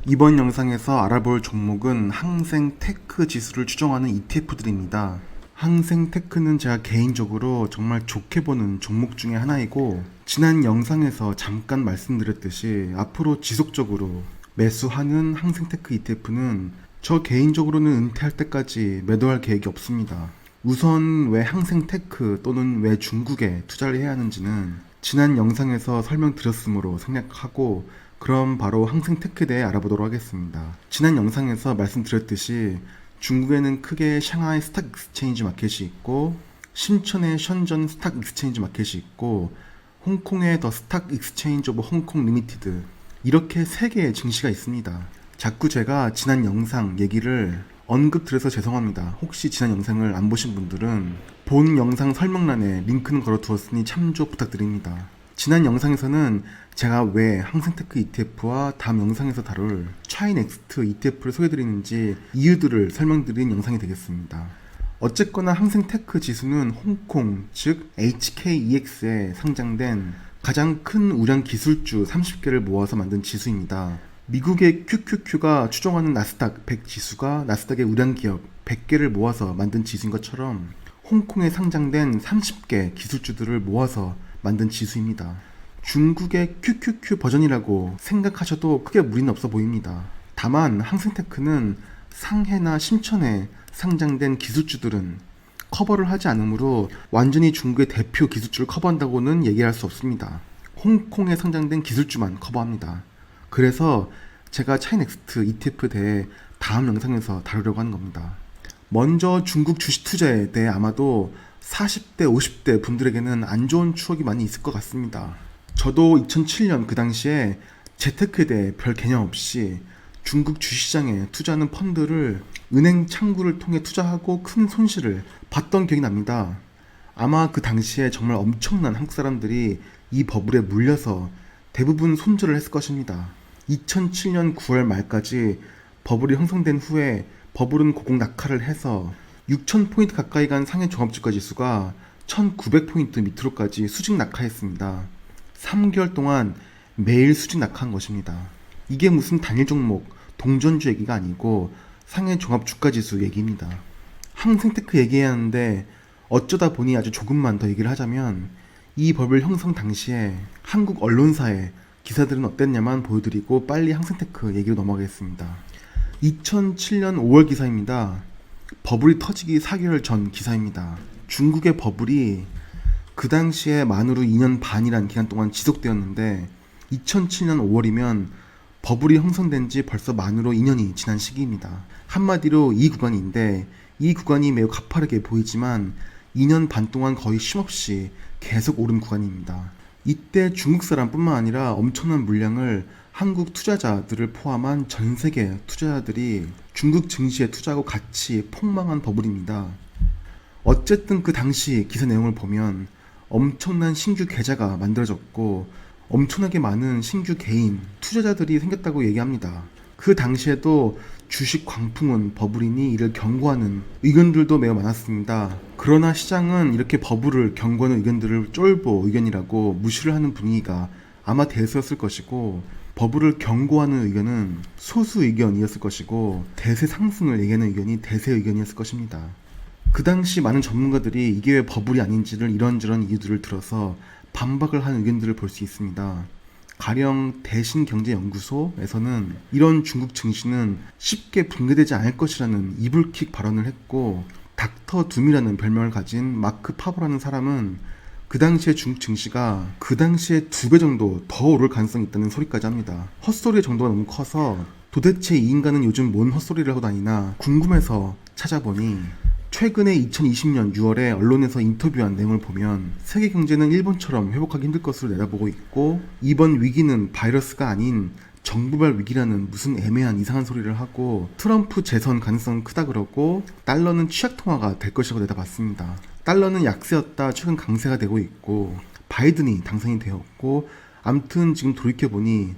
이번 영상에서 알아볼 종목은 항생 테크 지수를 추종하는 ETF들입니다. 항생 테크는 제가 개인적으로 정말 좋게 보는 종목 중에 하나이고, 지난 영상에서 잠깐 말씀드렸듯이 앞으로 지속적으로 매수하는 항생 테크 ETF는 저 개인적으로는 은퇴할 때까지 매도할 계획이 없습니다. 우선 왜 항생 테크 또는 왜 중국에 투자를 해야 하는지는 지난 영상에서 설명드렸으므로 생략하고, 그럼 바로 항생 테크에 대해 알아보도록 하겠습니다. 지난 영상에서 말씀드렸듯이 중국에는 크게 샹하이 스탁 익스체인지 마켓이 있고, 심천의 션전 스탁 익스체인지 마켓이 있고, 홍콩의 더 스탁 익스체인지 오브 홍콩 리미티드, 이렇게 세 개의 증시가 있습니다. 자꾸 제가 지난 영상 얘기를 언급드려서 죄송합니다. 혹시 지난 영상을 안 보신 분들은 본 영상 설명란에 링크는 걸어두었으니 참조 부탁드립니다. 지난 영상에서는 제가 왜 항생테크 ETF와 다음 영상에서 다룰 차이넥스트 ETF를 소개해드리는지 이유들을 설명드린 영상이 되겠습니다. 어쨌거나 항생테크 지수는 홍콩, 즉 HKEX에 상장된 가장 큰 우량 기술주 30개를 모아서 만든 지수입니다. 미국의 QQQ가 추종하는 나스닥 100 지수가 나스닥의 우량 기업 100개를 모아서 만든 지수인 것처럼 홍콩에 상장된 30개 기술주들을 모아서 만든 지수입니다. 중국의 QQQ 버전이라고 생각하셔도 크게 무리는 없어 보입니다. 다만 항생테크는 상해나 심천에 상장된 기술주들은 커버를 하지 않으므로 완전히 중국의 대표 기술주를 커버한다고는 얘기할 수 없습니다. 홍콩에 상장된 기술주만 커버합니다. 그래서 제가 차이넥스트 ETF에 대해 다음 영상에서 다루려고 하는 겁니다. 먼저 중국 주식 투자에 대해 아마도 40대, 50대 분들에게는 안 좋은 추억이 많이 있을 것 같습니다. 저도 2007년 그 당시에 재테크에 대해 별 개념 없이 중국 주식시장에 투자하는 펀드를 은행 창구를 통해 투자하고 큰 손실을 봤던 기억이 납니다. 아마 그 당시에 정말 엄청난 한국 사람들이 이 버블에 물려서 대부분 손절을 했을 것입니다. 2007년 9월 말까지 버블이 형성된 후에 버블은 고공 낙하를 해서 6,000포인트 가까이 간 상해 종합주가 지수가 1,900포인트 밑으로까지 수직 낙하했습니다. 3개월 동안 매일 수직 낙하한 것입니다. 이게 무슨 단일 종목, 동전주 얘기가 아니고 상해 종합주가 지수 얘기입니다. 항생테크 얘기해야 하는데 어쩌다 보니 아주 조금만 더 얘기를 하자면 이 버블 형성 당시에 한국 언론사의 기사들은 어땠냐만 보여드리고 빨리 항생테크 얘기로 넘어가겠습니다. 2007년 5월 기사입니다. 버블이 터지기 4개월 전 기사입니다. 중국의 버블이 그 당시에 만으로 2년 반이란 기간 동안 지속되었는데 2007년 5월이면 버블이 형성된 지 벌써 만으로 2년이 지난 시기입니다. 한마디로 이 구간인데 이 구간이 매우 가파르게 보이지만 2년 반 동안 거의 쉼없이 계속 오른 구간입니다. 이때 중국 사람뿐만 아니라 엄청난 물량을 한국 투자자들을 포함한 전 세계 투자자들이 중국 증시에 투자하고 같이 폭망한 버블입니다. 어쨌든 그 당시 기사 내용을 보면 엄청난 신규 계좌가 만들어졌고 엄청나게 많은 신규 개인 투자자들이 생겼다고 얘기합니다. 그 당시에도 주식 광풍은 버블이니 이를 경고하는 의견들도 매우 많았습니다. 그러나 시장은 이렇게 버블을 경고하는 의견들을 쫄보 의견이라고 무시를 하는 분위기가 아마 대세였을 것이고, 버블을 경고하는 의견은 소수 의견이었을 것이고 대세 상승을 얘기하는 의견이 대세 의견이었을 것입니다. 그 당시 많은 전문가들이 이게 왜 버블이 아닌지를 이런저런 이유들을 들어서 반박을 한 의견들을 볼 수 있습니다. 가령 대신경제연구소에서는 이런 중국 증시는 쉽게 붕괴되지 않을 것이라는 이불킥 발언을 했고, 닥터 둠이라는 별명을 가진 마크 파버라는 사람은 그 당시에 중국 증시가 그 당시에 2배 정도 더 오를 가능성이 있다는 소리까지 합니다. 헛소리의 정도가 너무 커서 도대체 이 인간은 요즘 뭔 헛소리를 하고 다니나 궁금해서 찾아보니, 최근에 2020년 6월에 언론에서 인터뷰한 내용을 보면 세계 경제는 일본처럼 회복하기 힘들 것으로 내다보고 있고, 이번 위기는 바이러스가 아닌 정부발 위기라는 무슨 애매한 이상한 소리를 하고, 트럼프 재선 가능성은 크다 그러고, 달러는 취약통화가 될 것이라고 내다봤습니다. 달러는 약세였다 최근 강세가 되고 있고, 바이든이 당선이 되었고, 암튼 지금 돌이켜보니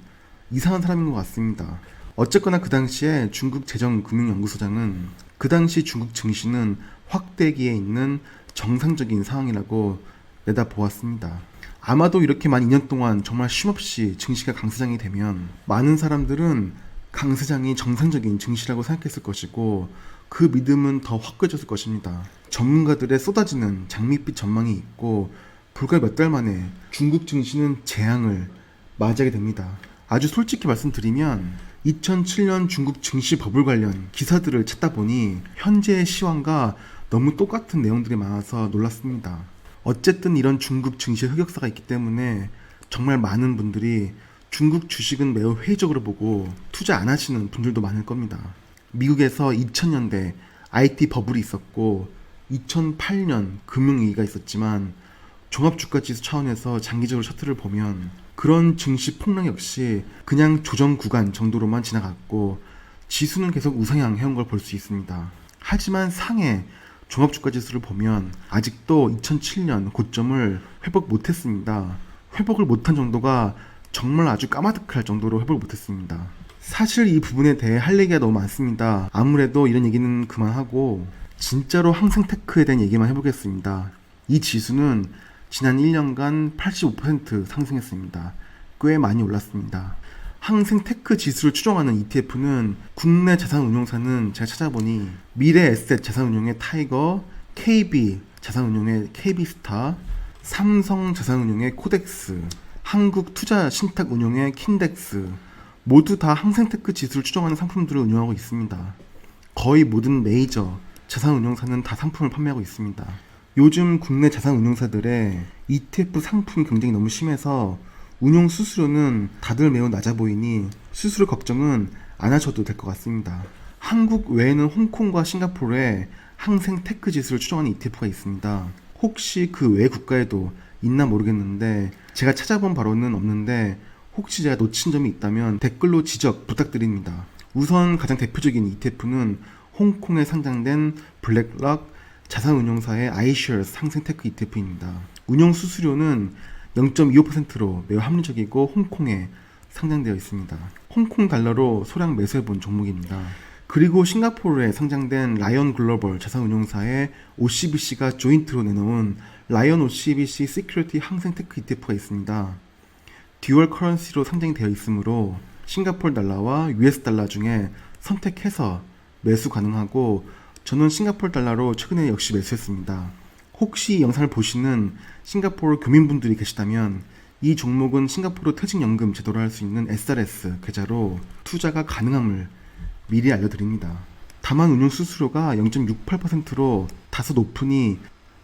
이상한 사람인 것 같습니다. 어쨌거나 그 당시에 중국 재정금융연구소장은 그 당시 중국 증시는 확대기에 있는 정상적인 상황이라고 내다보았습니다. 아마도 이렇게만 2년 동안 정말 쉼없이 증시가 강세장이 되면 많은 사람들은 강 사장이 정상적인 증시라고 생각했을 것이고 그 믿음은 더 확고해졌을 것입니다. 전문가들의 쏟아지는 장밋빛 전망이 있고 불과 몇 달 만에 중국 증시는 재앙을 맞이하게 됩니다. 아주 솔직히 말씀드리면 2007년 중국 증시 버블 관련 기사들을 찾다 보니 현재의 시황과 너무 똑같은 내용들이 많아서 놀랐습니다. 어쨌든 이런 중국 증시 흑역사가 있기 때문에 정말 많은 분들이 중국 주식은 매우 회의적으로 보고 투자 안 하시는 분들도 많을 겁니다. 미국에서 2000년대 IT 버블이 있었고 2008년 금융위기가 있었지만 종합주가지수 차원에서 장기적으로 차트를 보면 그런 증시 폭락 역시 그냥 조정 구간 정도로만 지나갔고 지수는 계속 우상향 해온 걸 볼 수 있습니다. 하지만 상해 종합주가지수를 보면 아직도 2007년 고점을 회복 못했습니다. 회복을 못한 정도가 정말 아주 까마득할 정도로 회복을 못했습니다. 사실 이 부분에 대해 할 얘기가 너무 많습니다. 아무래도 이런 얘기는 그만하고 진짜로 항생테크에 대한 얘기만 해보겠습니다. 이 지수는 지난 1년간 85% 상승했습니다. 꽤 많이 올랐습니다. 항생테크 지수를 추종하는 ETF는 국내 자산운용사는 제가 찾아보니 미래에셋 자산운용의 타이거, KB 자산운용의 KB스타, 삼성 자산운용의 코덱스, 한국투자신탁운용의 킨덱스 모두 다 항생테크 지수를 추종하는 상품들을 운용하고 있습니다. 거의 모든 메이저 자산운용사는 다 상품을 판매하고 있습니다. 요즘 국내 자산운용사들의 ETF 상품 경쟁이 너무 심해서 운용 수수료는 다들 매우 낮아 보이니 수수료 걱정은 안 하셔도 될 것 같습니다. 한국 외에는 홍콩과 싱가포르에 항생테크 지수를 추종하는 ETF가 있습니다. 혹시 그 외 국가에도 있나 모르겠는데 제가 찾아본 바로는 없는데 혹시 제가 놓친 점이 있다면 댓글로 지적 부탁드립니다. 우선 가장 대표적인 ETF는 홍콩에 상장된 블랙락 자산운용사의 iShares 항생테크 ETF입니다. 운용 수수료는 0.25%로 매우 합리적이고 홍콩에 상장되어 있습니다. 홍콩 달러로 소량 매수해본 종목입니다. 그리고 싱가포르에 상장된 라이언 글로벌 자산운용사의 OCBC가 조인트로 내놓은 라이언 OCBC 시큐리티 항생테크 ETF가 있습니다. 듀얼 커런시로 상장이 되어 있으므로 싱가포르 달러와 US 달러 중에 선택해서 매수 가능하고 저는 싱가포르 달러로 최근에 역시 매수했습니다. 혹시 이 영상을 보시는 싱가포르 교민분들이 계시다면 이 종목은 싱가포르 퇴직연금 제도를 할 수 있는 SRS 계좌로 투자가 가능함을 미리 알려드립니다. 다만 운용 수수료가 0.68%로 다소 높으니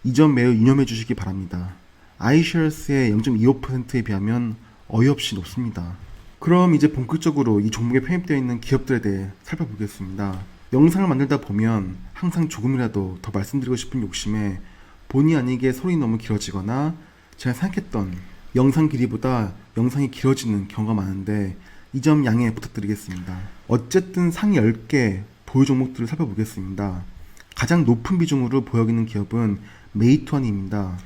이 점 매우 유념해 주시기 바랍니다. iShares의 0.25%에 비하면 어이없이 높습니다. 그럼 이제 본격적으로 이 종목에 편입되어 있는 기업들에 대해 살펴보겠습니다. 영상을 만들다 보면 항상 조금이라도 더 말씀드리고 싶은 욕심에 본의 아니게 소리 너무 길어지거나 제가 생각했던 영상 길이보다 영상이 길어지는 경우가 많은데 이 점 양해 부탁드리겠습니다. 어쨌든 상위 10개 보유 종목들을 살펴보겠습니다. 가장 높은 비중으로 보여지는 기업은 메이투안입니다.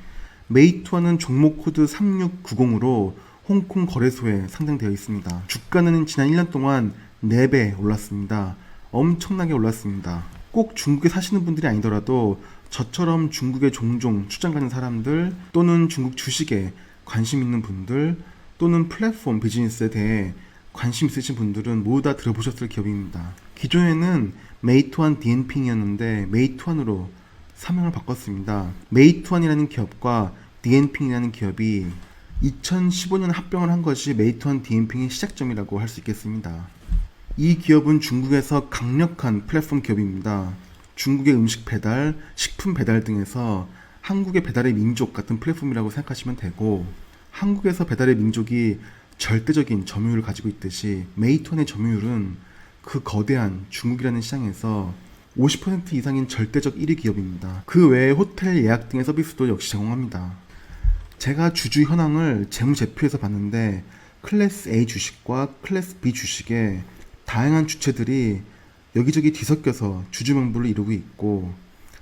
메이투안은 종목 코드 3690으로 홍콩 거래소에 상장되어 있습니다. 주가는 지난 1년 동안 4배 올랐습니다. 엄청나게 올랐습니다. 꼭 중국에 사시는 분들이 아니더라도 저처럼 중국에 종종 출장 가는 사람들 또는 중국 주식에 관심 있는 분들 또는 플랫폼 비즈니스에 대해 관심 있으신 분들은 모두 다 들어보셨을 기업입니다. 기존에는 메이투안 디엔핑이었는데 메이투안으로 사명을 바꿨습니다. 메이투안이라는 기업과 디엔핑이라는 기업이 2015년 합병을 한 것이 메이투안 디엔핑의 시작점이라고 할 수 있겠습니다. 이 기업은 중국에서 강력한 플랫폼 기업입니다. 중국의 음식 배달, 식품 배달 등에서 한국의 배달의 민족 같은 플랫폼이라고 생각하시면 되고 한국에서 배달의 민족이 절대적인 점유율을 가지고 있듯이 메이투안의 점유율은 그 거대한 중국이라는 시장에서 50% 이상인 절대적 1위 기업입니다. 그 외에 호텔 예약 등의 서비스도 역시 제공합니다. 제가 주주 현황을 재무제표에서 봤는데 클래스 A 주식과 클래스 B 주식에 다양한 주체들이 여기저기 뒤섞여서 주주 명부를 이루고 있고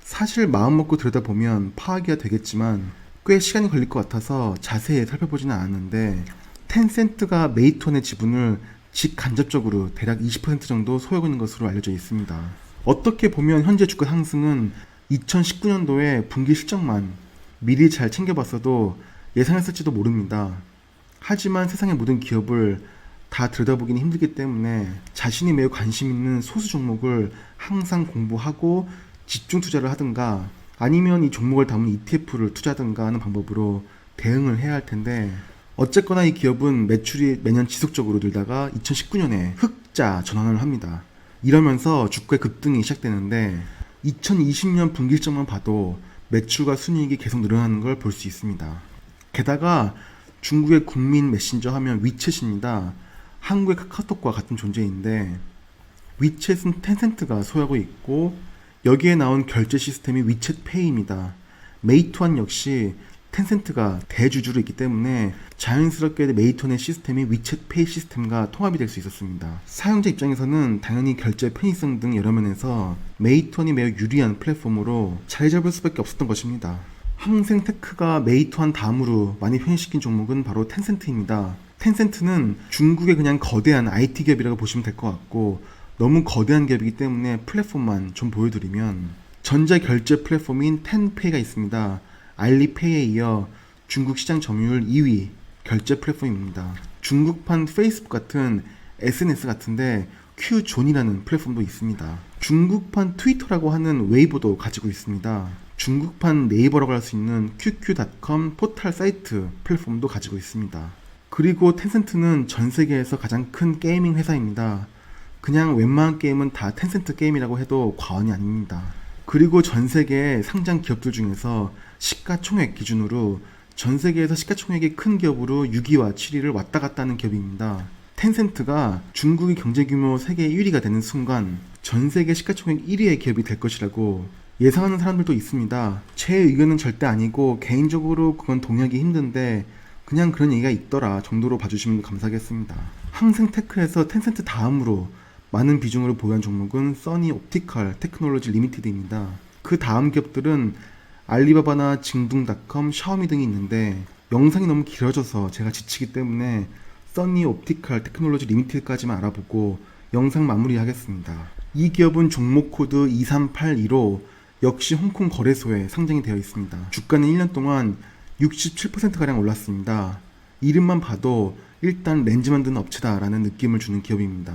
사실 마음먹고 들여다보면 파악이 되겠지만 꽤 시간이 걸릴 것 같아서 자세히 살펴보지는 않았는데 텐센트가 메이투안의 지분을 직간접적으로 대략 20% 정도 소유하고 있는 것으로 알려져 있습니다. 어떻게 보면 현재 주가 상승은 2019년도에 분기 실적만 미리 잘 챙겨봤어도 예상했을지도 모릅니다. 하지만 세상의 모든 기업을 다 들여다보기는 힘들기 때문에 자신이 매우 관심 있는 소수 종목을 항상 공부하고 집중 투자를 하든가 아니면 이 종목을 담은 ETF를 투자하든가 하는 방법으로 대응을 해야 할 텐데, 어쨌거나 이 기업은 매출이 매년 지속적으로 늘다가 2019년에 흑자 전환을 합니다. 이러면서 주가의 급등이 시작되는데 2020년 분기 실적만 봐도 매출과 순이익이 계속 늘어나는 걸 볼 수 있습니다. 게다가 중국의 국민 메신저 하면 위챗입니다. 한국의 카카오톡과 같은 존재인데, 위챗은 텐센트가 소유하고 있고 여기에 나온 결제 시스템이 위챗페이입니다. 메이투안 역시 텐센트가 대주주로 있기 때문에 자연스럽게 메이투안의 시스템이 위챗페이 시스템과 통합이 될 수 있었습니다. 사용자 입장에서는 당연히 결제 편의성 등 여러 면에서 메이투안이 매우 유리한 플랫폼으로 자리 잡을 수밖에 없었던 것입니다. 항생테크가 메이투안 다음으로 많이 편입시킨 종목은 바로 텐센트입니다. 텐센트는 중국의 그냥 거대한 IT 기업이라고 보시면 될 것 같고, 너무 거대한 기업이기 때문에 플랫폼만 좀 보여드리면 전자결제 플랫폼인 텐페이가 있습니다. 알리페이에 이어 중국 시장 점유율 2위 결제 플랫폼입니다. 중국판 페이스북 같은 SNS 같은데 큐존이라는 플랫폼도 있습니다. 중국판 트위터라고 하는 웨이보도 가지고 있습니다. 중국판 네이버라고 할 수 있는 QQ.com 포털 사이트 플랫폼도 가지고 있습니다. 그리고 텐센트는 전 세계에서 가장 큰 게이밍 회사입니다. 그냥 웬만한 게임은 다 텐센트 게임이라고 해도 과언이 아닙니다. 그리고 전 세계 상장 기업들 중에서 시가총액 기준으로 전 세계에서 시가총액이 큰 기업으로 6위와 7위를 왔다 갔다 하는 기업입니다. 텐센트가 중국의 경제규모 세계 1위가 되는 순간 전 세계 시가총액 1위의 기업이 될 것이라고 예상하는 사람들도 있습니다. 제 의견은 절대 아니고 개인적으로 그건 동의하기 힘든데 그냥 그런 얘기가 있더라 정도로 봐주시면 감사하겠습니다. 항생테크에서 텐센트 다음으로 많은 비중으로 보유한 종목은 써니 옵티컬 테크놀로지 리미티드입니다. 그 다음 기업들은 알리바바나 징둥닷컴, 샤오미 등이 있는데 영상이 너무 길어져서 제가 지치기 때문에 써니 옵티컬 테크놀로지 리미티드까지만 알아보고 영상 마무리하겠습니다. 이 기업은 종목 코드 2382로 역시 홍콩 거래소에 상장이 되어 있습니다. 주가는 1년 동안 67%가량 올랐습니다. 이름만 봐도 일단 렌즈 만드는 업체다라는 느낌을 주는 기업입니다.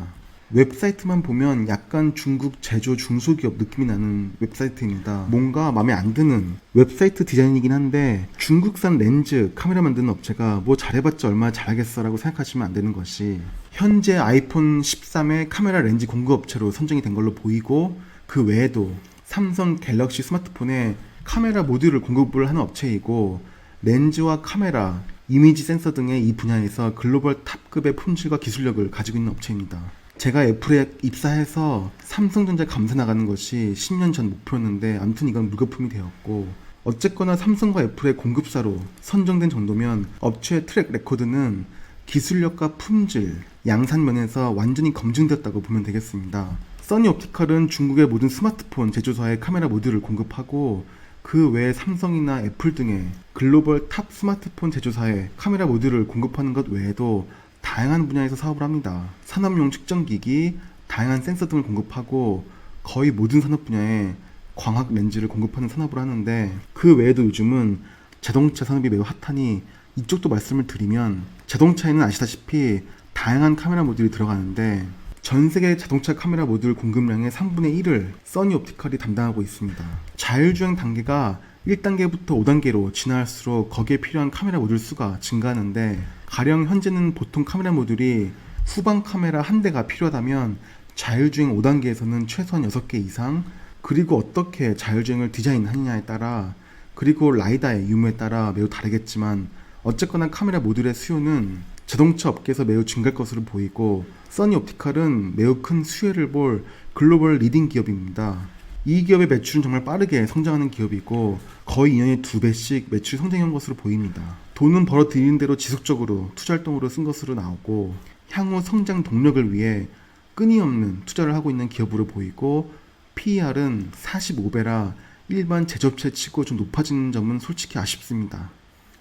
웹사이트만 보면 약간 중국 제조 중소기업 느낌이 나는 웹사이트입니다. 뭔가 마음에 안 드는 웹사이트 디자인이긴 한데 중국산 렌즈 카메라 만드는 업체가 뭐 잘해봤자 얼마나 잘하겠어 라고 생각하시면 안 되는 것이, 현재 아이폰 13의 카메라 렌즈 공급업체로 선정이 된 걸로 보이고, 그 외에도 삼성 갤럭시 스마트폰에 카메라 모듈을 공급을 하는 업체이고, 렌즈와 카메라, 이미지 센서 등의 이 분야에서 글로벌 탑급의 품질과 기술력을 가지고 있는 업체입니다. 제가 애플에 입사해서 삼성전자 감사 나가는 것이 10년 전 목표였는데 아무튼 이건 물거품이 되었고, 어쨌거나 삼성과 애플의 공급사로 선정된 정도면 업체의 트랙 레코드는 기술력과 품질, 양산 면에서 완전히 검증되었다고 보면 되겠습니다. 써니 옵티컬은 중국의 모든 스마트폰 제조사에 카메라 모듈을 공급하고, 그 외에 삼성이나 애플 등의 글로벌 탑 스마트폰 제조사에 카메라 모듈을 공급하는 것 외에도 다양한 분야에서 사업을 합니다. 산업용 측정기기, 다양한 센서 등을 공급하고 거의 모든 산업 분야에 광학 렌즈를 공급하는 산업을 하는데, 그 외에도 요즘은 자동차 산업이 매우 핫하니 이쪽도 말씀을 드리면, 자동차에는 아시다시피 다양한 카메라 모듈이 들어가는데 전 세계 자동차 카메라 모듈 공급량의 3분의 1을 써니 옵티컬이 담당하고 있습니다. 자율주행 단계가 1단계부터 5단계로 진화할수록 거기에 필요한 카메라 모듈 수가 증가하는데, 가령 현재는 보통 카메라 모듈이 후방 카메라 한 대가 필요하다면 자율주행 5단계에서는 최소한 6개 이상, 그리고 어떻게 자율주행을 디자인하느냐에 따라, 그리고 라이다의 유무에 따라 매우 다르겠지만 어쨌거나 카메라 모듈의 수요는 자동차 업계에서 매우 증가할 것으로 보이고, 써니 옵티컬은 매우 큰 수혜를 볼 글로벌 리딩 기업입니다. 이 기업의 매출은 정말 빠르게 성장하는 기업이고 거의 2년에 2배씩 매출 성장한 것으로 보입니다. 돈은 벌어들이는 대로 지속적으로 투자활동으로 쓴 것으로 나오고, 향후 성장 동력을 위해 끊임없는 투자를 하고 있는 기업으로 보이고, PER은 45배라 일반 제조업체 치고 좀 높아지는 점은 솔직히 아쉽습니다.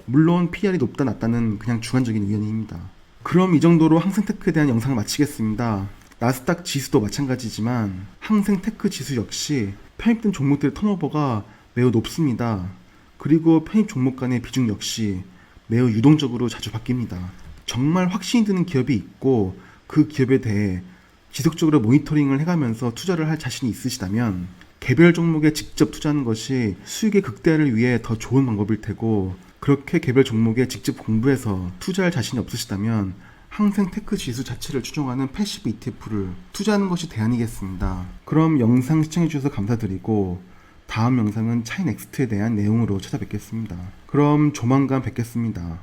물론 PER이 높다 낮다는 그냥 주관적인 의견입니다. 그럼 이 정도로 항생테크에 대한 영상을 마치겠습니다. 나스닥 지수도 마찬가지지만 항생테크 지수 역시 편입된 종목들의 턴오버가 매우 높습니다. 그리고 편입 종목 간의 비중 역시 매우 유동적으로 자주 바뀝니다. 정말 확신이 드는 기업이 있고 그 기업에 대해 지속적으로 모니터링을 해가면서 투자를 할 자신이 있으시다면 개별 종목에 직접 투자하는 것이 수익의 극대화를 위해 더 좋은 방법일 테고, 그렇게 개별 종목에 직접 공부해서 투자할 자신이 없으시다면 항생 테크 지수 자체를 추종하는 패시브 ETF를 투자하는 것이 대안이겠습니다. 그럼 영상 시청해주셔서 감사드리고 다음 영상은 차이넥스트에 대한 내용으로 찾아뵙겠습니다. 그럼 조만간 뵙겠습니다.